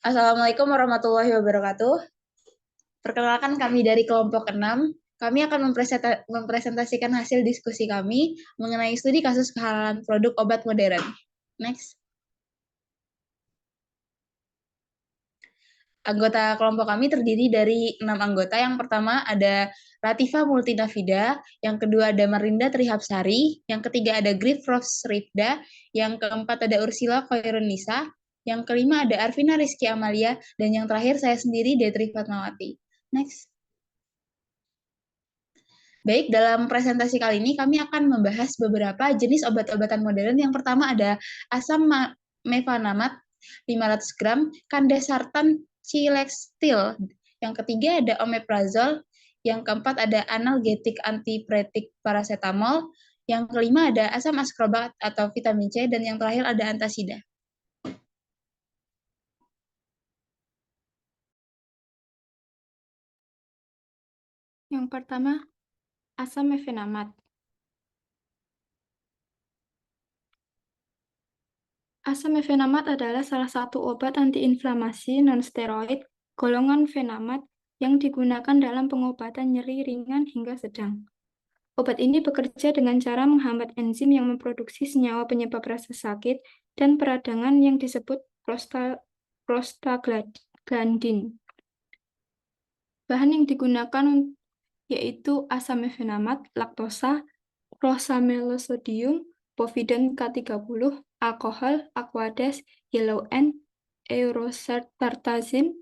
Assalamualaikum warahmatullahi wabarakatuh. Perkenalkan kami dari kelompok 6. Kami akan mempresentasikan hasil diskusi kami mengenai studi kasus kehalalan produk obat modern. Next. Anggota kelompok kami terdiri dari 6 anggota. Yang pertama ada Latifa Multinafida, yang kedua ada Marinda Trihapsari, yang ketiga ada Grif Rosrifda, yang keempat ada Ursula Khairunisa, yang kelima ada Arvina Rizky Amalia, dan yang terakhir saya sendiri, Detri Fatmawati. Next. Baik, dalam presentasi kali ini kami akan membahas beberapa jenis obat-obatan modern. Yang pertama ada asam mefanamat 500 gram, kandesartan cilextil. Yang ketiga ada omeprazol. Yang keempat ada analgetik antipiretik paracetamol. Yang kelima ada asam ascorbat atau vitamin C. Dan yang terakhir ada antasida. Yang pertama, asam mefenamat. Asam mefenamat adalah salah satu obat antiinflamasi non-steroid golongan fenamat yang digunakan dalam pengobatan nyeri ringan hingga sedang. Obat ini bekerja dengan cara menghambat enzim yang memproduksi senyawa penyebab rasa sakit dan peradangan yang disebut prostaglandin. Bahan yang digunakan yaitu asam mefenamat, laktosa, closamellosodium, povidone K30, alkohol, aquades, yellow N, eorotartazine,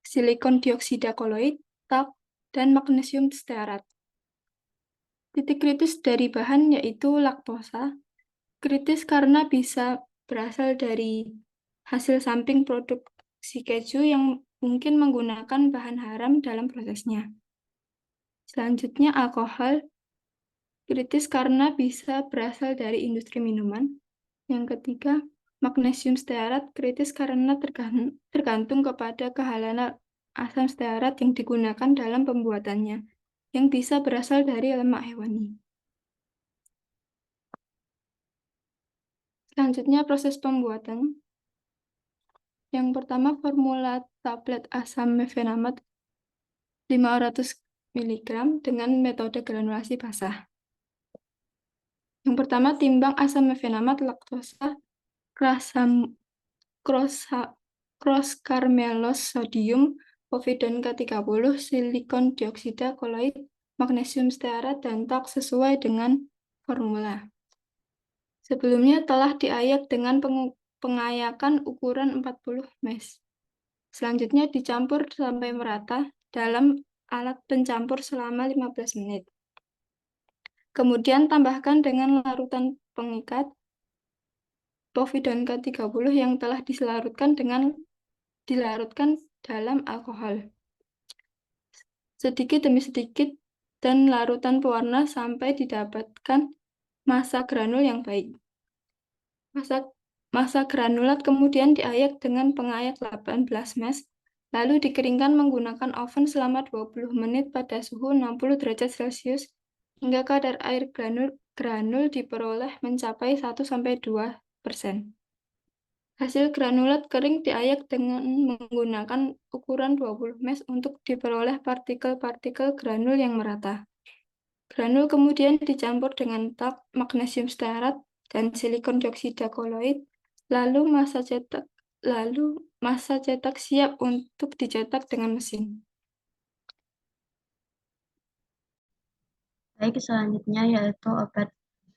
silikon dioksida koloid, talk, dan magnesium stearat. Titik kritis dari bahan yaitu laktosa. Kritis karena bisa berasal dari hasil samping produksi keju yang mungkin menggunakan bahan haram dalam prosesnya. Selanjutnya alkohol. Kritis karena bisa berasal dari industri minuman. Yang ketiga, magnesium stearat kritis karena tergantung kepada kehalalan asam stearat yang digunakan dalam pembuatannya, yang bisa berasal dari lemak hewani. Selanjutnya, proses pembuatan. Yang pertama, formula tablet asam mefenamat 500 mg dengan metode granulasi basah. Yang pertama, timbang asam mefenamat, laktosa, cross-carmelos sodium, povidone K30, silikon dioksida koloid, magnesium stearat, dan talk sesuai dengan formula. Sebelumnya telah diayak dengan pengayakan ukuran 40 mes. Selanjutnya dicampur sampai merata dalam alat pencampur selama 15 menit. Kemudian tambahkan dengan larutan pengikat povidone K30 yang telah dilarutkan dalam alkohol. Sedikit demi sedikit dan larutan pewarna sampai didapatkan massa granul yang baik. Massa granulat kemudian diayak dengan pengayak 18 mes, lalu dikeringkan menggunakan oven selama 20 menit pada suhu 60 derajat Celcius hingga kadar air granul diperoleh mencapai 1-2%. Hasil granulat kering diayak dengan menggunakan ukuran 20 mes untuk diperoleh partikel-partikel granul yang merata. Granul kemudian dicampur dengan talk, magnesium stearat, dan silikon dioksida koloid, lalu massa cetak siap untuk dicetak dengan mesin. Baik, selanjutnya yaitu obat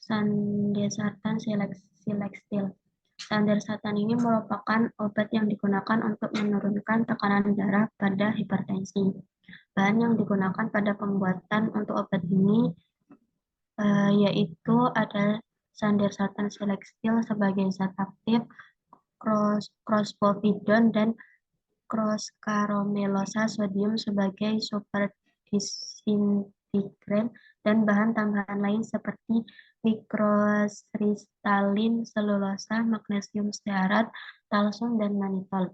sandersatan silextil. Sandersatan ini merupakan obat yang digunakan untuk menurunkan tekanan darah pada hipertensi. Bahan yang digunakan pada pembuatan untuk obat ini yaitu ada sandersatan silextil sebagai zat aktif, crosspovidone dan cross-caramellosa sodium sebagai superdisintegran dan bahan tambahan lain seperti nitrokristalin, selulosa, magnesium stearat, talsum, dan manitol.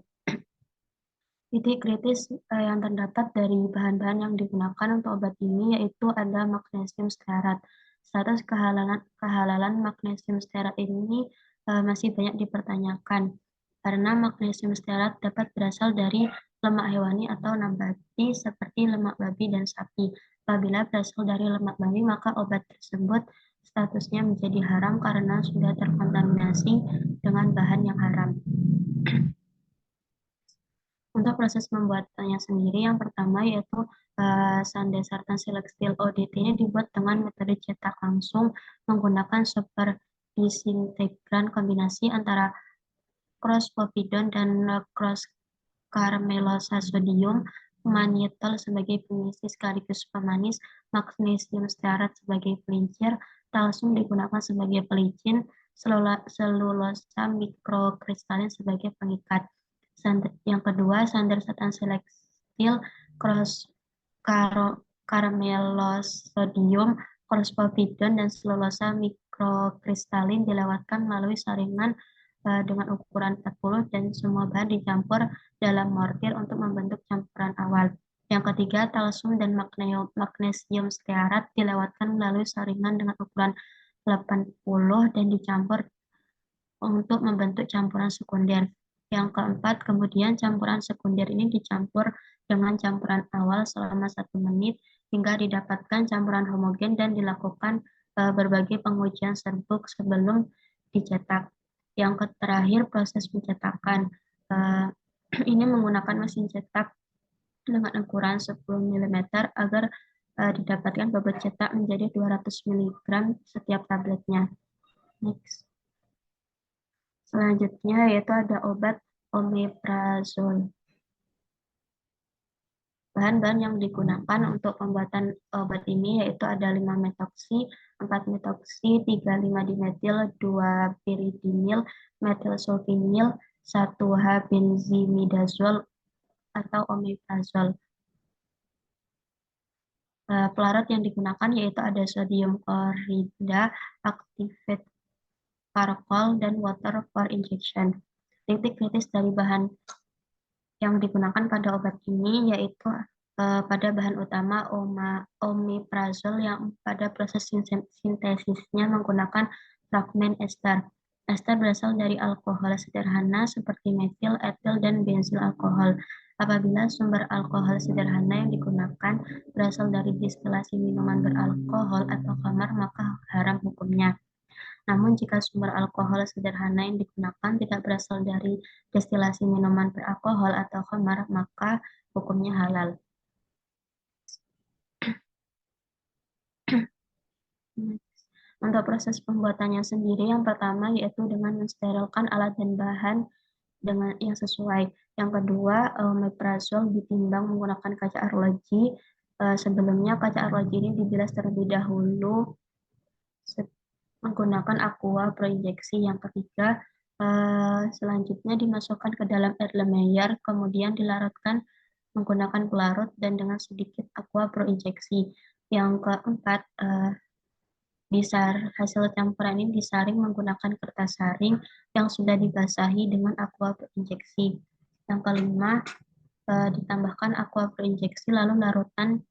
Titik kritis yang terdapat dari bahan-bahan yang digunakan untuk obat ini yaitu ada magnesium stearat. Status kehalalan magnesium stearat ini masih banyak dipertanyakan. karena magnesium stearat dapat berasal dari lemak hewani atau nabati seperti lemak babi dan sapi. Apabila berasal dari lemak babi, maka obat tersebut statusnya menjadi haram karena sudah terkontaminasi dengan bahan yang haram. Untuk proses pembuatannya sendiri, yang pertama yaitu Sandersartan Silextil ODT ini dibuat dengan metode cetak langsung menggunakan super disintegran kombinasi antara cross-povidone dan cross carmelosa sodium, mannitol sebagai pengisi sekaligus pemanis, magnesium stearat sebagai pelincir, talsum digunakan sebagai pelicin, selulosa mikrokristalin sebagai pengikat. Yang kedua, Sandersartan Silextil cross carmelosodium, cross-povidone, dan selulosa mikrokristalin dilewatkan melalui saringan dengan ukuran 40 dan semua bahan dicampur dalam mortir untuk membentuk campuran awal. Yang ketiga, talsum dan magnesium stearat dilewatkan melalui saringan dengan ukuran 80 dan dicampur untuk membentuk campuran sekunder. Yang keempat, kemudian campuran sekunder ini dicampur dengan campuran awal selama 1 menit hingga didapatkan campuran homogen dan dilakukan berbagai pengujian serbuk sebelum dicetak. Yang terakhir, proses pencetakan. Ini menggunakan mesin cetak dengan ukuran 10 mm agar didapatkan bobot cetak menjadi 200 mg setiap tabletnya. Next. Selanjutnya yaitu ada obat omeprazol. Bahan-bahan yang digunakan untuk pembuatan obat ini yaitu ada 5-metoksi, 4-metoksi, 3,5-dimetil, 2-piridinil, metilsulfinil, 1-H-benzimidazol atau omeprazol. Pelarut yang digunakan yaitu ada sodium chlorida, activate charcoal, dan water for injection. Titik kritis dari bahan yang digunakan pada obat ini yaitu pada bahan utama omeprazol yang pada proses sintesisnya menggunakan fragmen ester. Ester berasal dari alkohol sederhana seperti metil, etil, dan bensil alkohol. Apabila sumber alkohol sederhana yang digunakan berasal dari distilasi minuman beralkohol atau khamar, maka haram hukumnya. Namun jika sumber alkohol sederhana yang digunakan tidak berasal dari destilasi minuman beralkohol atau khamar, maka hukumnya halal. Untuk proses pembuatannya sendiri, yang pertama yaitu dengan mensterilkan alat dan bahan dengan yang sesuai. Yang kedua, omeprazol ditimbang menggunakan kaca arloji. Sebelumnya kaca arloji ini dibilas terlebih dahulu menggunakan aqua proinjeksi. Yang ketiga, selanjutnya dimasukkan ke dalam Erlenmeyer, kemudian dilarutkan menggunakan pelarut dan dengan sedikit aqua proinjeksi. Yang keempat, hasil campuran ini disaring menggunakan kertas saring yang sudah dibasahi dengan aqua proinjeksi. Yang kelima, ditambahkan aqua proinjeksi lalu larutan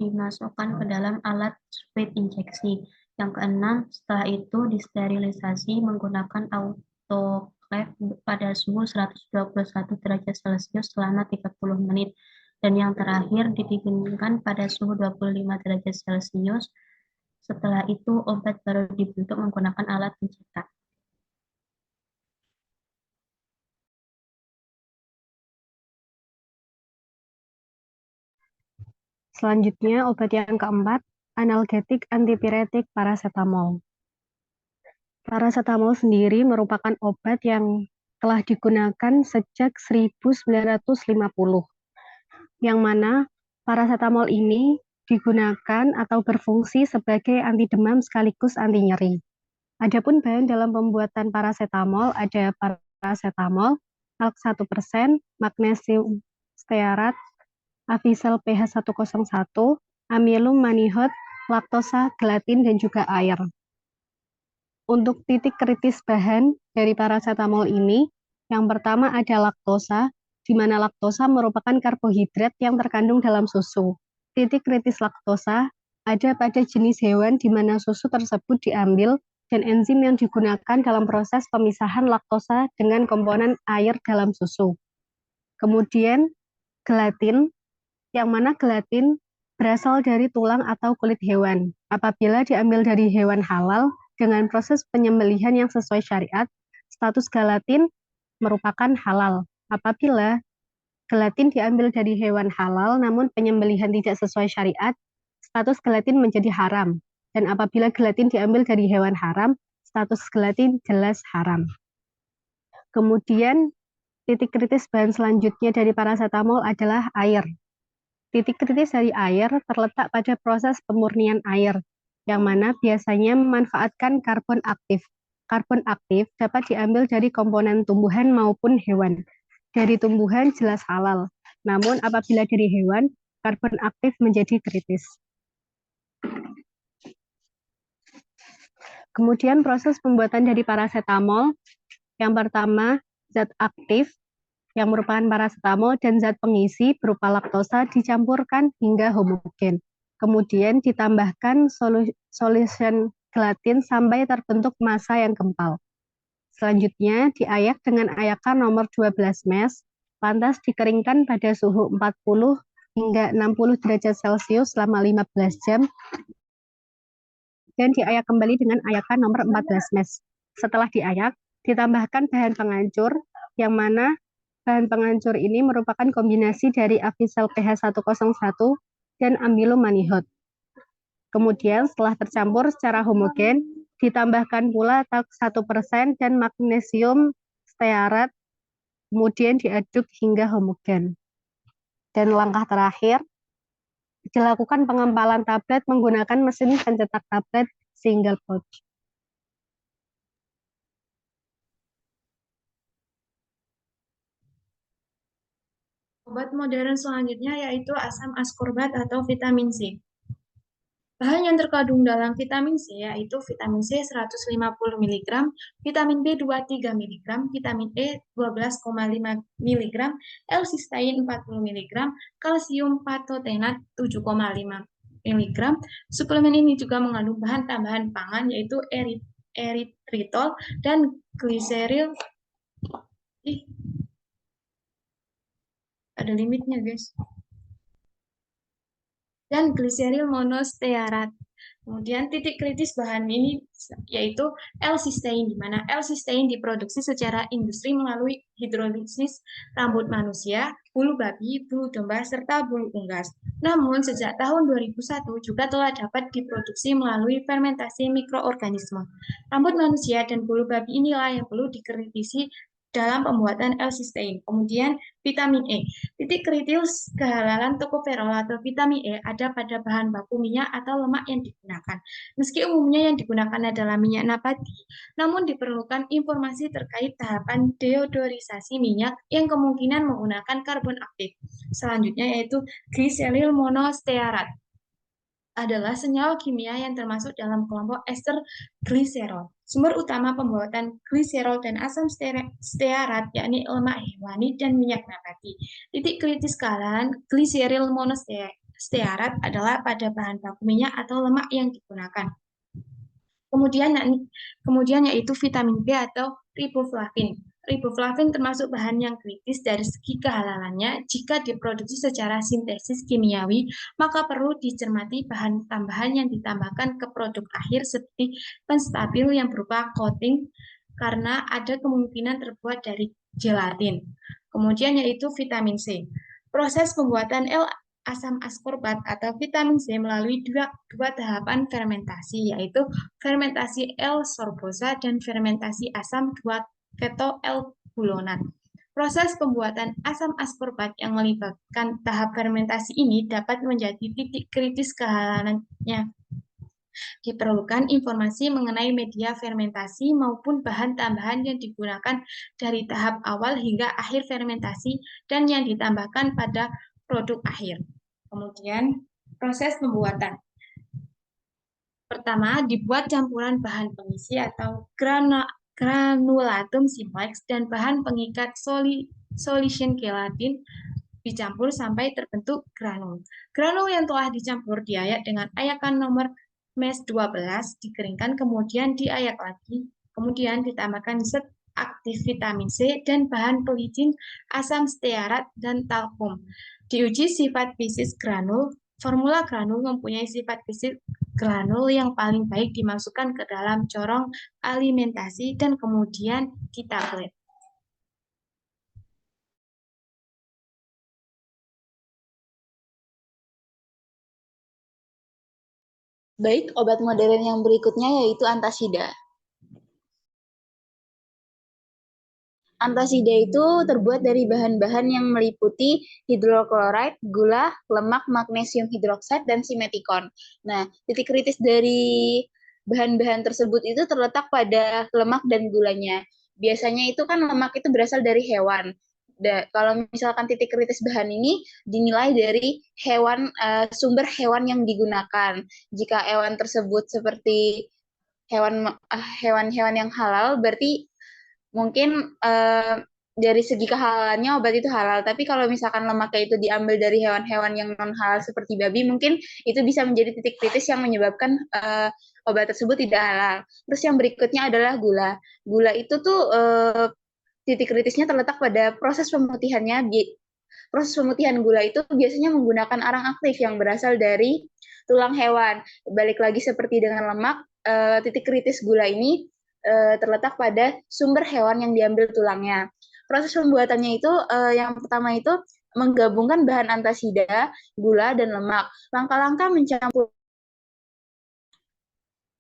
dimasukkan ke dalam alat sweet injeksi. Yang keenam, setelah itu disterilisasi menggunakan autoclave pada suhu 121 derajat Celcius selama 30 menit. Dan yang terakhir didinginkan pada suhu 25 derajat Celcius. Setelah itu obat baru dibentuk menggunakan alat pencetak. Selanjutnya, obat yang keempat, analgetik antipiretik paracetamol. Paracetamol sendiri merupakan obat yang telah digunakan sejak 1950, yang mana paracetamol ini digunakan atau berfungsi sebagai anti demam sekaligus anti nyeri. Adapun bahan dalam pembuatan paracetamol ada paracetamol, talc 1%, magnesium stearat, Avisal pH 101, amilum manihot, laktosa, gelatin, dan juga air. Untuk titik kritis bahan dari paracetamol ini, yang pertama ada laktosa, di mana laktosa merupakan karbohidrat yang terkandung dalam susu. Titik kritis laktosa ada pada jenis hewan di mana susu tersebut diambil dan enzim yang digunakan dalam proses pemisahan laktosa dengan komponen air dalam susu. Kemudian gelatin, yang mana gelatin berasal dari tulang atau kulit hewan. Apabila diambil dari hewan halal dengan proses penyembelihan yang sesuai syariat, status gelatin merupakan halal. Apabila gelatin diambil dari hewan halal namun penyembelihan tidak sesuai syariat, status gelatin menjadi haram. Dan apabila gelatin diambil dari hewan haram, status gelatin jelas haram. Kemudian titik kritis bahan selanjutnya dari parasetamol adalah air. Titik kritis dari air terletak pada proses pemurnian air, yang mana biasanya memanfaatkan karbon aktif. Karbon aktif dapat diambil dari komponen tumbuhan maupun hewan. Dari tumbuhan jelas halal, namun apabila dari hewan, karbon aktif menjadi kritis. Kemudian proses pembuatan dari parasetamol, yang pertama zat aktif yang merupakan parasetamol dan zat pengisi berupa laktosa dicampurkan hingga homogen. Kemudian ditambahkan solution gelatin sampai terbentuk massa yang kempal. Selanjutnya diayak dengan ayakan nomor 12 mes, lantas dikeringkan pada suhu 40 hingga 60 derajat Celcius selama 15 jam, dan diayak kembali dengan ayakan nomor 14 mes. Setelah diayak, ditambahkan bahan penghancur, yang mana bahan penghancur ini merupakan kombinasi dari avisel pH 101 dan amylomanihot. Kemudian setelah tercampur secara homogen, ditambahkan pula talc 1% dan magnesium stearat, kemudian diaduk hingga homogen. Dan langkah terakhir, dilakukan pengempalan tablet menggunakan mesin pencetak tablet single pouch. Obat modern selanjutnya yaitu asam askorbat atau vitamin C. Bahan yang terkandung dalam vitamin C yaitu vitamin C 150 mg, vitamin B 23 mg, vitamin E 12,5 mg, L-cysteine 40 mg, kalsium patotenat 7,5 mg. Suplemen ini juga mengandung bahan tambahan pangan yaitu eritritol dan gliseril. Ada limitnya, guys. Dan gliseril monostearat. Kemudian titik kritis bahan ini yaitu L-cysteine, di mana L-cysteine diproduksi secara industri melalui hidrolisis rambut manusia, bulu babi, bulu domba, serta bulu unggas. Namun sejak tahun 2001 juga telah dapat diproduksi melalui fermentasi mikroorganisme. Rambut manusia dan bulu babi inilah yang perlu dikritisi dalam pembuatan L-cysteine. Kemudian vitamin E. Titik kritis kehalalan tokoferol atau vitamin E ada pada bahan baku minyak atau lemak yang digunakan. Meski umumnya yang digunakan adalah minyak nabati, namun diperlukan informasi terkait tahapan deodorisasi minyak yang kemungkinan menggunakan karbon aktif. Selanjutnya yaitu gliseril monostearat adalah senyawa kimia yang termasuk dalam kelompok ester gliserol. Sumber utama pembuatan gliserol dan asam stearat yakni lemak hewani dan minyak nabati. Titik kritis kehalalan gliseril monostearat adalah pada bahan baku minyak atau lemak yang digunakan. Kemudian yaitu vitamin B atau riboflavin. Riboflavin termasuk bahan yang kritis dari segi kehalalannya. Jika diproduksi secara sintesis kimiawi, maka perlu dicermati bahan tambahan yang ditambahkan ke produk akhir seperti penstabil yang berupa coating karena ada kemungkinan terbuat dari gelatin. Kemudian yaitu vitamin C. Proses pembuatan asam askorbat atau vitamin C melalui dua tahapan fermentasi, yaitu fermentasi L-sorbosa dan fermentasi asam 2-keto-L-bulonat. Proses pembuatan asam askorbat yang melibatkan tahap fermentasi ini dapat menjadi titik kritis kehalalannya. Diperlukan informasi mengenai media fermentasi maupun bahan tambahan yang digunakan dari tahap awal hingga akhir fermentasi dan yang ditambahkan pada produk akhir. Kemudian proses pembuatan. Pertama, dibuat campuran bahan pengisi atau granulatum simplex dan bahan pengikat solution gelatin dicampur sampai terbentuk granul. Granul yang telah dicampur diayak dengan ayakan nomor MES 12 dikeringkan kemudian diayak lagi, kemudian ditambahkan zat aktif vitamin C dan bahan pelicin asam stearat dan talkum. Diuji sifat fisik granul, formula granul mempunyai sifat fisik granul yang paling baik dimasukkan ke dalam corong alimentasi dan kemudian ditablet. Baik, obat modern yang berikutnya yaitu antasida. Antasida itu terbuat dari bahan-bahan yang meliputi hidrokloride, gula, lemak, magnesium hidroksida, dan simetikon. Nah, titik kritis dari bahan-bahan tersebut itu terletak pada lemak dan gulanya. Biasanya itu kan lemak itu berasal dari hewan. Kalau misalkan titik kritis bahan ini dinilai dari sumber hewan yang digunakan. Jika hewan tersebut seperti hewan-hewan yang halal, berarti mungkin dari segi kehalalannya obat itu halal, tapi kalau misalkan lemaknya itu diambil dari hewan-hewan yang non halal seperti babi, mungkin itu bisa menjadi titik kritis yang menyebabkan obat tersebut tidak halal. Terus yang berikutnya adalah gula. Gula itu tuh titik kritisnya terletak pada proses pemutihannya. Proses pemutihan gula itu biasanya menggunakan arang aktif yang berasal dari tulang hewan. Balik lagi seperti dengan lemak, titik kritis gula ini terletak pada sumber hewan yang diambil tulangnya. Proses pembuatannya itu yang pertama itu menggabungkan bahan antasida, gula, dan lemak. Langkah-langkah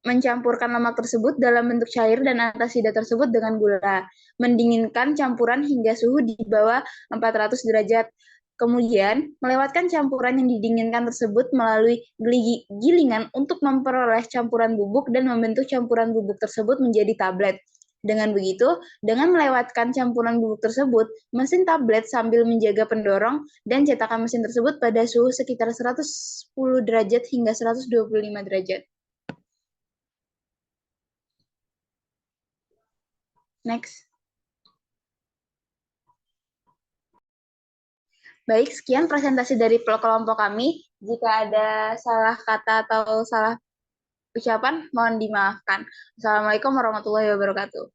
mencampurkan lemak tersebut dalam bentuk cair dan antasida tersebut dengan gula. Mendinginkan campuran hingga suhu di bawah 400 derajat. Kemudian, melewatkan campuran yang didinginkan tersebut melalui gilingan untuk memperoleh campuran bubuk dan membentuk campuran bubuk tersebut menjadi tablet. Dengan begitu, dengan melewatkan campuran bubuk tersebut, mesin tablet sambil menjaga pendorong dan cetakan mesin tersebut pada suhu sekitar 110 derajat hingga 125 derajat. Next. Baik, sekian presentasi dari kelompok kami. Jika ada salah kata atau salah ucapan, mohon dimaafkan. Assalamualaikum warahmatullahi wabarakatuh.